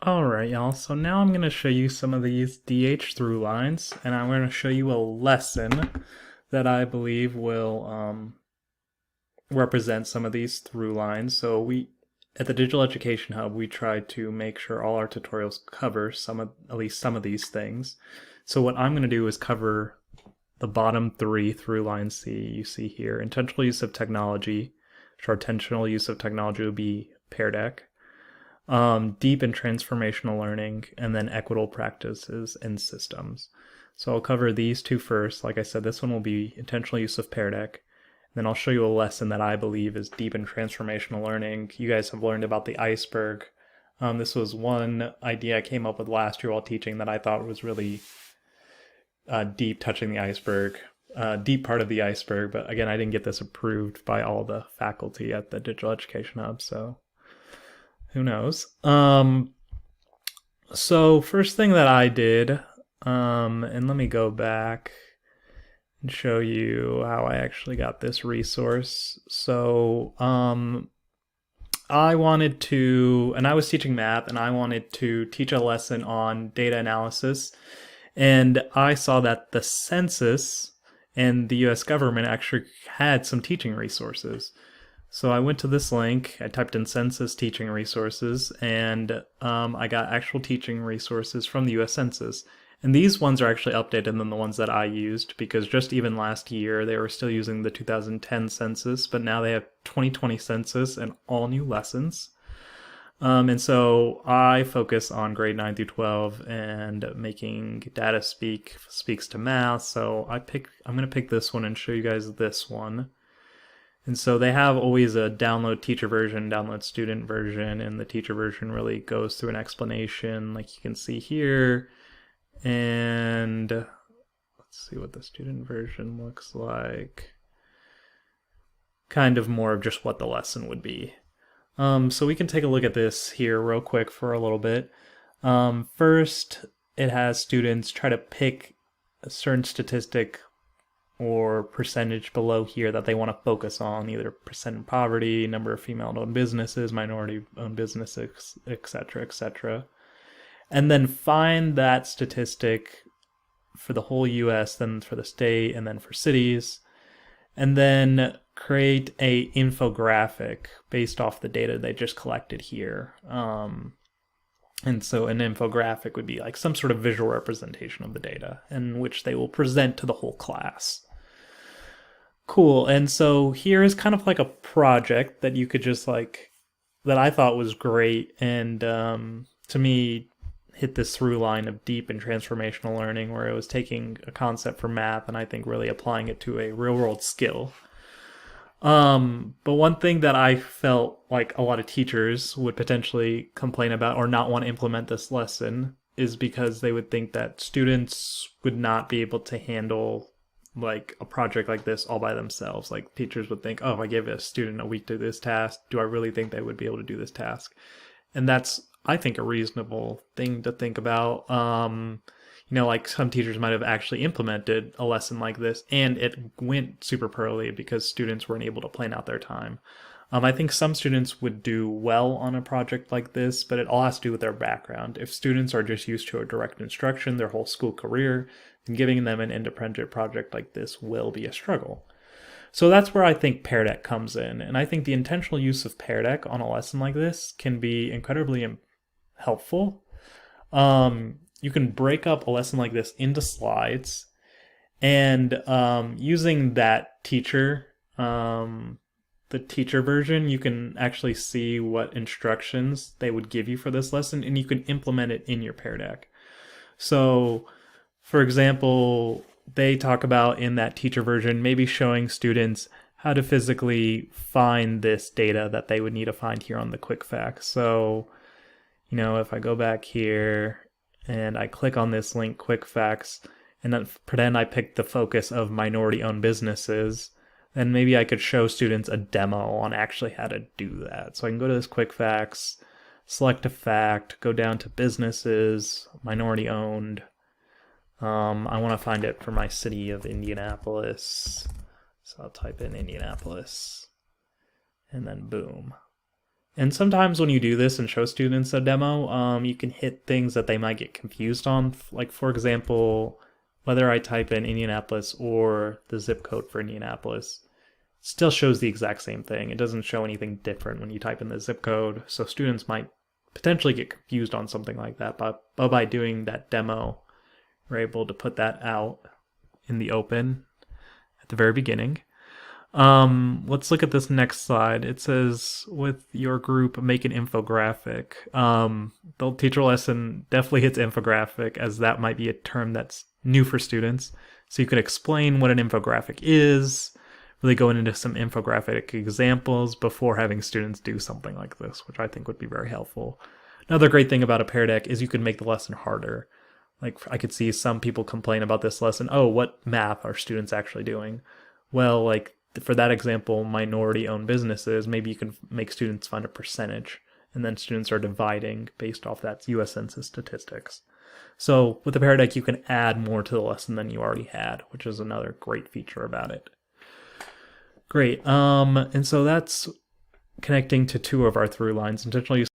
Alright, y'all, so now I'm going to show you some of these DH through lines, and I'm going to show you a lesson that I believe will represent some of these through lines. So at the Digital Education Hub, we try to make sure all our tutorials cover at least some of these things. So what I'm going to do is cover the bottom three through lines you see here. Intentional use of technology, which our intentional use of technology would be Pear Deck. Deep and transformational learning, and then equitable practices and systems. So I'll cover these two first. Like I said, this one will be intentional use of Pear Deck. Then I'll show you a lesson that I believe is deep and transformational learning. You guys have learned about the iceberg. This was one idea I came up with last year while teaching that I thought was really deep, touching the iceberg, deep part of the iceberg. But again, I didn't get this approved by all the faculty at the Digital Education Hub, so who knows? So first thing that I did, and let me go back and show you how I actually got this resource. So, I wanted to, and I was teaching math, and I wanted to teach a lesson on data analysis, and I saw that the census and the US government actually had some teaching resources. So I went to this link, I typed in census teaching resources, and I got actual teaching resources from the US Census. And these ones are actually updated than the ones that I used, because just even last year they were still using the 2010 census, but now they have 2020 census and all new lessons. And so I focus on grade 9 through 12 and making data speaks to math. So I'm going to pick this one and show you guys this one. And so they have always a download teacher version, download student version, and the teacher version really goes through an explanation like you can see here. And let's see what the student version looks like. Kind of more of just what the lesson would be. So we can take a look at this here real quick for a little bit. First, it has students try to pick a certain statistic or percentage below here that they want to focus on, either percent in poverty, number of female-owned businesses, minority-owned businesses, etc., etc. And then find that statistic for the whole US, then for the state, and then for cities, and then create a infographic based off the data they just collected here. And so an infographic would be like some sort of visual representation of the data in which they will present to the whole class. Cool. And so here is kind of like a project that you could just that I thought was great. And to me, hit this through line of deep and transformational learning, where it was taking a concept from math and I think really applying it to a real world skill. But one thing that I felt like a lot of teachers would potentially complain about or not want to implement this lesson is because they would think that students would not be able to handle like a project like this all by themselves. Like teachers would think, oh, if I gave a student a week to do this task, do I really think they would be able to do this task? And that's, I think, a reasonable thing to think about. Like some teachers might have actually implemented a lesson like this and it went super poorly because students weren't able to plan out their time. I think some students would do well on a project like this, but it all has to do with their background. If students are just used to a direct instruction their whole school career, then giving them an independent project like this will be a struggle. So that's where I think Pear Deck comes in. And I think the intentional use of Pear Deck on a lesson like this can be incredibly helpful. You can break up a lesson like this into slides, and using that the teacher version, you can actually see what instructions they would give you for this lesson, and you can implement it in your Pear Deck. So, for example, they talk about in that teacher version maybe showing students how to physically find this data that they would need to find here on the quick facts. So, if I go back here and I click on this link, quick facts, and then pretend I picked the focus of minority-owned businesses, then maybe I could show students a demo on actually how to do that. So I can go to this quick facts, select a fact, go down to businesses, minority-owned. I want to find it for my city of Indianapolis. So I'll type in Indianapolis, and then boom. And sometimes when you do this and show students a demo, you can hit things that they might get confused on. Like, for example, whether I type in Indianapolis or the zip code for Indianapolis, it still shows the exact same thing. It doesn't show anything different when you type in the zip code. So students might potentially get confused on something like that. But by doing that demo, we're able to put that out in the open at the very beginning. Let's look at this next slide. It says, with your group, make an infographic. The teacher lesson definitely hits infographic, as that might be a term that's new for students. So you could explain what an infographic is, really going into some infographic examples before having students do something like this, which I think would be very helpful. Another great thing about a Pear Deck is you can make the lesson harder. Like, I could see some people complain about this lesson. Oh, what math are students actually doing? Well, like, for that example, minority-owned businesses, maybe you can make students find a percentage, and then students are dividing based off that U.S. Census statistics. So with the Pear Deck, you can add more to the lesson than you already had, which is another great feature about it. Great. And so that's connecting to two of our through lines, intentional use